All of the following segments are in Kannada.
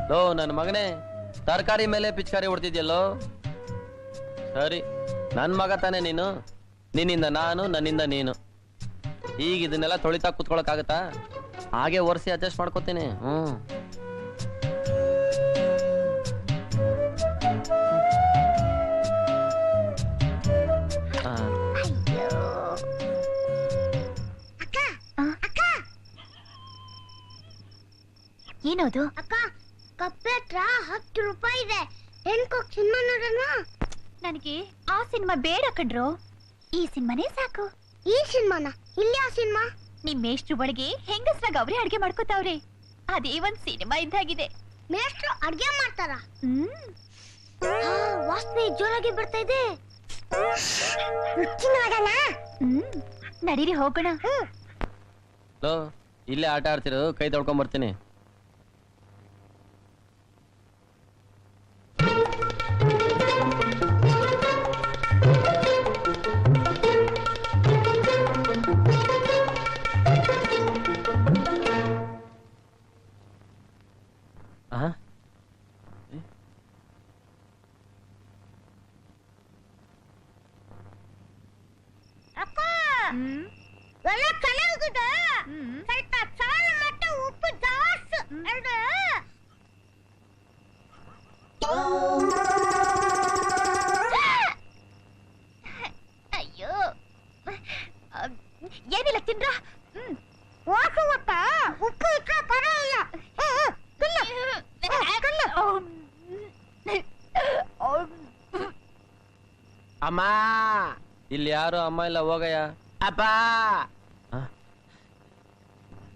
ಲೋ ನನ್ನ ಮಗನೇ, ತರಕಾರಿ ಮೇಲೆ ಪಿಚ್ಕಾರಿ ಹೊಡ್ತಿದ್ಯಲ್ಲೋ. ಸರಿ, ನನ್ನ ಮಗ ತಾನೆ ನೀನು. ನಿನ್ನಿಂದ ನಾನು, ನನ್ನಿಂದ ನೀನು. ಈಗ ಇದನ್ನೆಲ್ಲ ತೊಳಿತಾ ಕುತ್ಕೊಳಕ್ಕಾಗತ್ತಾ? ಹಾಗೆ ಒರೆಸಿ ಅಡ್ಜಸ್ಟ್ ಮಾಡ್ಕೋತೀನಿ. ಏನದು? ಅಕ್ಕ, ಕಪ್ಪೆ ಹತ್ರ 10 ರೂಪಾಯಿ ಇದೆ. ಹೆಣ್ಕೋಕ್ ಸಿನಿಮಾ ನೋಡೋಣ. ನನಗೆ ಆ ಸಿನಿಮಾ ಬೇಡ ಕಣ್ರೋ, ಈ ಸಿನಿಮಾನೇ ಸಾಕು. ಈ ಸಿನಿಮಾನ? ಇಲ್ಲಿ ಆ ಸಿನಿಮಾ? ನಿಮ್ ಮೇಷ್ಟ್ರು ಒಳಗೆ ಹೆಂಗಸ್ರಾಗ ಅವ್ರೆ ಅಡ್ಗೆ ಮಾಡ್ಕೋತಾವ್ರೆ. ಅದೇ ಒಂದ್ ಸಿನಿಮಾ ಇದ್ದಾಗಿದೆ. ಮೇಷ್ಟ್ರು ಅಡ್ಗೆ ಮಾಡ್ತಾರ? ವಾಸನೆ ಜೋರಾಗಿ ಬರ್ತಾ ಇದೆ. ನಡೀರಿ ಹೋಗೋಣ. ಲೋ, ಇಲ್ಲೇ ಆಟ ಆಡ್ತಿರೋ, ಕೈ ತೊಳ್ಕೊಂಡ್ ಬರ್ತೀನಿ. ಅಕ್ಕ, ಎಲ್ಲ ಚೆನ್ನಾಗಿದೆ. ಸ್ವಲ್ಪ ಸಾರು ಮತ್ತೆ ಉಪ್ಪು ಜಾಸ್ತಿ. ಅಯ್ಯೋ, ಏನಿಲ್ಲ ತಿನ್ರ. ವಾಸುವತ್ತ ಉಪ್ಪು ಇಟ್ರೆ ಪರವಾಗಿಲ್ಲ. ಅಮ್ಮ, ಇಲ್ಲಿ ಯಾರು ಅಮ್ಮ ಇಲ್ಲ, ಹೋಗಯ್ಯ. ಅಪ್ಪ,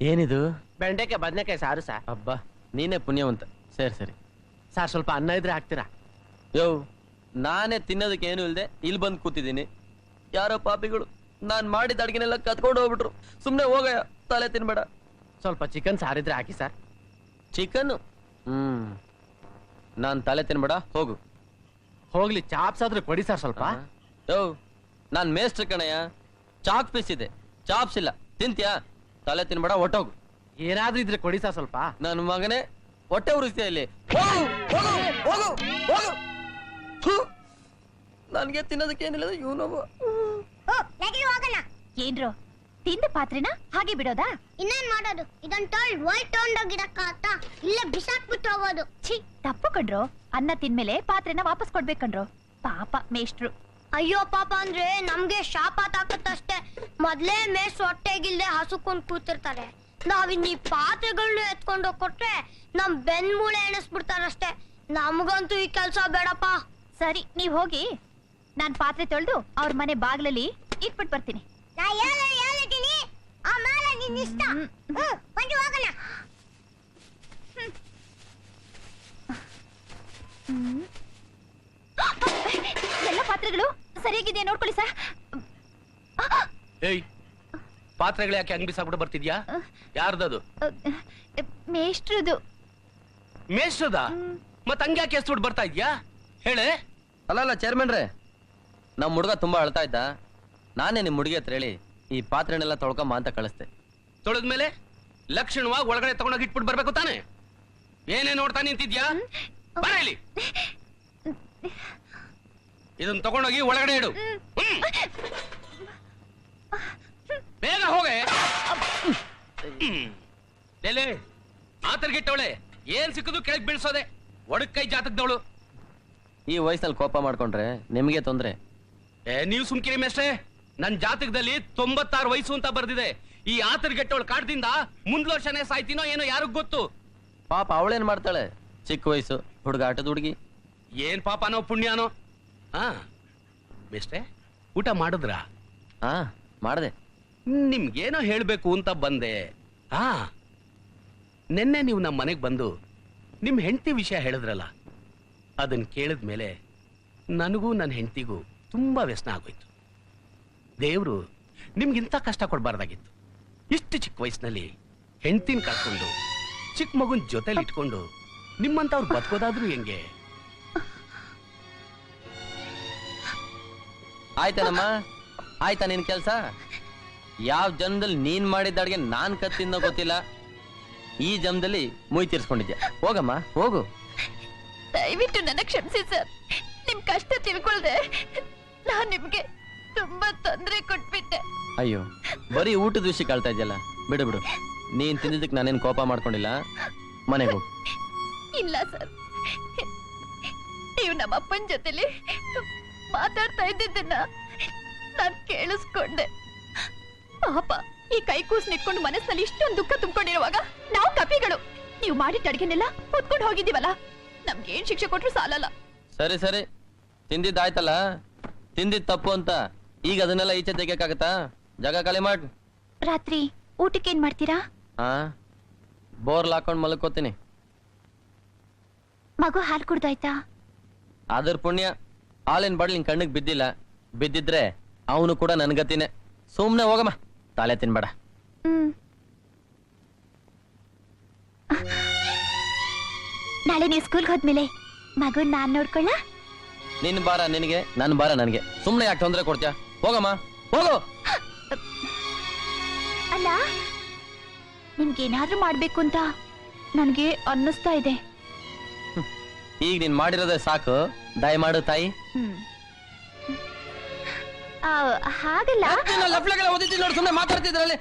ಏನಿದು? ಬೆಂಡೆಕಾಯಿ ಬದನೆಕಾಯಿ ಸಾರು ಸಾ. ಅಬ್ಬಾ, ನೀನೇ ಪುಣ್ಯವಂತ. ಸರಿ ಸರಿ ಸಾರ್, ಸ್ವಲ್ಪ ಅನ್ನ ಇದ್ರೆ ಹಾಕ್ತೀರಾ? ಯೋ, ನಾನೇ ತಿನ್ನೋದಕ್ಕೆ ಏನು ಇಲ್ದೆ ಇಲ್ಲಿ ಬಂದು ಕೂತಿದ್ದೀನಿ. ಯಾರೋ ಪಾಪಿಗಳು ನಾನ್ ಮಾಡಿದ ಅಡ್ಗೆನೆಲ್ಲ ಕತ್ಕೊಂಡು ಹೋಗ್ಬಿಟ್ರು. ಸುಮ್ನೆ ಹೋಗಯ್ಯ, ತಲೆ ತಿನ್ಬೇಡ. ಸ್ವಲ್ಪ ಚಿಕನ್ ಸಾರಿದ್ರೆ ಹಾಕಿ ಸರ್. ಚಿಕನ್? ನಾನ್ ತಲೆ ತಿನ್ಬೇಡ, ಹೋಗು. ಹೋಗ್ಲಿ, ಚಾಪ್ಸ್ ಆದ್ರೆ ಕೊಡಿ ಸರ್ ಸ್ವಲ್ಪ. ಯೋ, ನಾನ್ ಮೇಸ್ಟ್ರ್ ಕಣಯ್ಯ. ಚಾಕ್ ಪೀಸ್ ಇದೆ, ಚಾಪ್ಸ್ ಇಲ್ಲ. ತಿಂತ್ಯಾ? ತಲೆ ತಿನ್ಬೇಡ, ಹೊಟ್ಟೋಗು. ಏನಾದ್ರೂ ಇದ್ರೆ ಕೊಡಿ ಸರ್ ಸ್ವಲ್ಪ. ನನ್ನ ಮಗನೇ, ಹೊಟ್ಟೆ ಉರಿಸ್ತೀಯ ಇಲ್ಲಿ. ನನ್ಗೆ ತಿನ್ನೋದಕ್ಕೆ ಏನಿಲ್ಲ ಇವನೊಬ್ಬ. ಹೋಗೋಣ. ಏನ್ರೋ, ತಿಂದ ಪಾತ್ರೆನ ಹಾಗೆ ಬಿಡೋದಾ? ಇನ್ನೇನ್ ಮಾಡೋದು? ಇದನ್ ತೊಳ್ ವೈಟ್ ತಗೊಂಡೋಗಿರಕ್ಕಾಗತ್ತಾ? ಇಲ್ಲೇ ಬಿಸಾಕ್ಬಿಟ್ಟು ಹೋಗೋದು. ಛೀ, ತಪ್ಪು ಕಣ್ರೋ. ಅನ್ನ ತಿಂದ್ಮೇಲೆ ಪಾತ್ರೆನ ವಾಪಸ್ ಕೊಡ್ಬೇಕಣ್ರೋ. ಪಾಪ ಮೇಷ್ಟ್ರು. ಅಯ್ಯೋ ಪಾಪ ಅಂದ್ರೆ ನಮ್ಗೆ ಶಾಪ ತಾಕತ್ತಷ್ಟೇ. ಮೊದ್ಲೇ ಮೇಸ್ ಹೊಟ್ಟೆಗಿಲ್ದೆ ಹಸುಕೊಂಡ್ ಕೂತಿರ್ತಾರೆ. ನಾವಿನ್ ಈ ಪಾತ್ರೆಗಳನ್ನ ಎತ್ಕೊಂಡು ಕೊಟ್ರೆ ನಮ್ ಬೆನ್ಮೂಳೆ ಎಣಿಸ್ಬಿಡ್ತಾರಷ್ಟೇ. ನಮ್ಗಂತೂ ಈ ಕೆಲ್ಸ ಬೇಡಪ್ಪ. ಸರಿ, ನೀವ್ ಹೋಗಿ. ನಾನ್ ಪಾತ್ರೆ ತೊಳ್ದು ಅವ್ರ ಮನೆ ಬಾಗ್ಲಲ್ಲಿ ಇಟ್ಬಿಟ್ಟು ಬರ್ತೀನಿ. ನಾ ಹೇಳಿದ್ದೀನಿ, ಆಮೇಲೆ ನಿನ್ ಇಷ್ಟ. ಬಂದು ಹೋಗೋಣ. ಎಲ್ಲ ಪಾತ್ರೆಗಳು ಸರಿಯಾಗಿದೆ ನೋಡ್ಕೊಳ್ಳಿ ಸರ್. ಏಯ್, ಪಾತ್ರೆಗಳು ಯಾಕೆ ಹಂಗ್ ಬಿಸಾಕ್ಬಿಟ್ಟು ಬರ್ತಿದ್ಯಾ? ಯಾರ್ದದು? ಮೇಷ್ಟ್ರದು. ಮೇಷ್ಟ್ರದ? ಮತ್ ಹಂಗ್ಯಾಕೆ ಎಸ್ಬಿಟ್ಟು ಬರ್ತಾ ಇದ್ಯಾ ಹೇಳೆ? ಅಲ್ಲ ಚೇರ್ಮನ್ ರೇ, ನಮ್ ಹುಡುಗ ತುಂಬಾ ಅಳ್ತಾ ಇದ್ದ. ನಾನೇ ನಿಮ್ ಹುಡುಗಿ ಹತ್ರ ಹೇಳಿ ಈ ಪಾತ್ರೆನೆಲ್ಲ ತೊಳ್ಕೊಂಬ ಅಂತ ಕಳಿಸ್ತೆ. ತೊಳೆದ್ಮೇಲೆ ಲಕ್ಷಣವಾಗಿ ಒಳಗಡೆ ತಗೊಂಡೋಗಿ ಇಟ್ಬಿಟ್ಟು ಬರ್ಬೇಕು ತಾನೆ? ಏನೇ ನೋಡ್ತಾ ನಿಂತಿದ್ಯಾ? ಬರ ಇಲ್ಲಿ. ಇದನ್ನ ತಗೊಂಡೋಗಿ ಒಳಗಡೆ ಇಡು. ಬೇಗ ಹೋಗೆ. ಲೇಲೆ, ಆತರ್ಗಿಟ್ಟವಳೆ. ಏನ್ ಸಿಕ್ಕದು ಕೆಳಗ್ ಬೀಳ್ಸೋದೆ. ಒಡಕ್ಕೈ ಜಾತಕದವಳು. ಈ ವಯಸ್ಸಲ್ಲಿ ಕೋಪ ಮಾಡ್ಕೊಂಡ್ರೆ ನಿಮ್ಗೆ ತೊಂದ್ರೆ. ನೀವು ಸುಮ್ಕಿರಿ ಮೇಷ್ಟ್ರೆ. ನನ್ ಜಾತಕದಲ್ಲಿ 96 ವಯಸ್ಸು ಅಂತ ಬರ್ದಿದೆ. ಈ ಆತರ್ಗೆಟ್ಟವಳು ಕಾಡ್ದಿಂದ ಮುಂದ್ ವರ್ಷನೇ ಸಾಯ್ತೀನೋ ಏನೋ ಯಾರಿಗ್ ಗೊತ್ತು. ಪಾಪ ಅವಳೇನ್ ಮಾಡ್ತಾಳೆ? ಚಿಕ್ಕ ವಯಸ್ಸು ಹುಡುಗ, ಆಟದ ಹುಡುಗಿ. ಏನ್ ಪಾಪನೋ ಪುಣ್ಯನೋ. ಹಾ ಮೇಷ್ಟ್ರೆ, ಊಟ ಮಾಡಿದ್ರಾ? ಹಾ ಮಾಡ್ದೆ. ನಿಮ್ಗೇನೋ ಹೇಳ್ಬೇಕು ಅಂತ ಬಂದೆ. ಹಾ, ನಿನ್ನೆ ನೀವು ನಮ್ಮ ಮನೆಗ್ ಬಂದು ನಿಮ್ ಹೆಂಡತಿ ವಿಷಯ ಹೇಳಿದ್ರಲ್ಲ, ಅದನ್ನ ಕೇಳಿದ್ಮೇಲೆ ನನಗೂ ನನ್ನ ಹೆಂಡತಿಗೂ ತುಂಬಾ ವ್ಯಸನ ಆಗೋಯ್ತು. ದೇವ್ರು ನಿಮ್ಗಿಂತ ಕಷ್ಟ ಕೊಡ್ಬಾರ್ದಾಗಿತ್ತು. ಇಷ್ಟು ಚಿಕ್ಕ ವಯಸ್ಸಿನಲ್ಲಿ ಹೆಂಡತಿನ ಕಳ್ಕೊಂಡು ಚಿಕ್ಕ ಮಗುನ್ ಜೊತೆಲಿ ಇಟ್ಕೊಂಡು ನಿಮ್ಮಂತವ್ರು ಬದುಕೋದಾದ್ರೂ ಹೆಂಗೆ? ಆಯ್ತಾನಮ್ಮ, ಆಯ್ತಾ ನಿನ್ ಕೆಲ್ಸ? ಯಾವ ಜನ್ಮದಲ್ಲಿ ನೀನ್ ಮಾಡಿದ ಅಡ್ಗೆ ನಾನ್ ಕತ್ತಿಂದ ಗೊತ್ತಿಲ್ಲ. ಈ ಜಮ್ದಲ್ಲಿ ಮುಯ್ ತೀರ್ಸ್ಕೊಂಡಿದ್ಯಾ. ಹೋಗಮ್ಮ ಹೋಗು. ದಯವಿಟ್ಟು ನನ್ನ ಕ್ಷಮಿಸಿ ಸರ್. ನಿಮ್ ಕಷ್ಟ ತಿಳ್ಕೊಳ್ದೆ ನಾನ್ ನಿಮ್ಗೆ ತುಂಬಾ ತೊಂದರೆ ಕೊಟ್ಬಿಟ್ಟೆ. ಅಯ್ಯೋ, ಬರೀ ಊಟದ ವಿಷಯ ಕಾಳ್ತಾ ಇದೆಯಲ್ಲ. ಬಿಡು ಬಿಡು, ನೀನ್ ತಿಂದಿದ್ದಕ್ಕೆ ನಾನೇನ್ ಕೋಪ ಮಾಡ್ಕೊಂಡಿಲ್ಲ. ಮನೆಗೆ ಹೋಗು. ಇಲ್ಲ ಸರ್, ನೀವು ನಮ್ಮ ಅಪ್ಪನ ಜೊತೆಲಿ ಮಾತಾಡ್ತಾ ಇದ್ದಿದ್ದನ್ನ ನಾನ್ ಕೇಳಿಸ್ಕೊಂಡೆ. ಪಾಪ ಈ ಕೈ ಕೂಸ್ ನಿಟ್ಕೊಂಡು ಮನಸ್ಸಲ್ಲಿ ಇಷ್ಟೊಂದು ದುಃಖ ತುಂಬಿಕೊಂಡಿರುವಾಗ ನಾವು ಕಪಿಗಳು ನೀವು ಮಾಡಿದ ಅಡ್ಗೆನೆಲ್ಲ ಹೊತ್ಕೊಂಡು ಹೋಗಿದ್ದೀವಲ್ಲ, ನಮ್ಗೆ ಏನ್ ಶಿಕ್ಷೆ ಕೊಟ್ರು ಸಾಲಲ್ಲ. ಸರಿ ಸರಿ, ತಿಂದಿದ್ದಾಯ್ತಲ್ಲ. ತಿಂದಿದ್ ತಪ್ಪು ಅಂತ ಈಗ ಅದನ್ನೆಲ್ಲ ಈಚೆ ತೆಗಿಯಕ್ಕಾಗತ್ತಾ? ಜಾಗ ಖಾಲಿ ಮಾಡ್. ರಾತ್ರಿ ಊಟಕ್ಕೆ ಏನ್ ಮಾಡ್ತೀರಾ? ಹಾ, ಬೋರ್ಲ್ ಹಾಕೊಂಡ್ ಮಲ್ಕೋತೀನಿ. ಮಗು ಹಾಲು ಕುಡ್ದಾಯ್ತಾ? ಅದ್ರ ಪುಣ್ಯ ಹಾಲಿನ ಬಾಡ್ಲಿ ನಿನ್ ಕಣ್ಣಿಗೆ ಬಿದ್ದಿಲ್ಲ. ಬಿದ್ದಿದ್ರೆ ಅವನು ಕೂಡ ನನ್ಗತಿನೇ. ಸುಮ್ನೆ ಹೋಗಮ್ಮ, ತಾಳೆ ತಿನ್ಬೇಡ. ನಾಳೆ ನೀವು ಸ್ಕೂಲ್ಗೆ ಹೋದ್ಮೇಲೆ ಮಗು ನಾನ್ ನೋಡ್ಕೊಳ್ಳ. ನಿನ್ ಬಾರ ನಿನಗೆ, ನನ್ ಬಾರ ನನ್ಗೆ. ಸುಮ್ನೆ ಯಾಕೆ ತೊಂದ್ರೆ ಕೊಡ್ತೀಯ? ಹೋಗಮ್ಮ ಹೋಗು. ಅಲ್ಲ, ನಿಮ್ಗೇನಾದ್ರೂ ಮಾಡ್ಬೇಕು ಅಂತ ನನ್ಗೆ ಅನ್ನಿಸ್ತಾ ಇದೆ. ಈಗ ನೀನ್ ಮಾಡಿರೋದೇ ಸಾಕು. ದಯಮಾಡು ತಾಯಿ. ಹಾಗಲ್ಲ. ಸುಮ್ನೆ ಮಾತಾಡ್ತಿದ್ರಲ್ಲಿ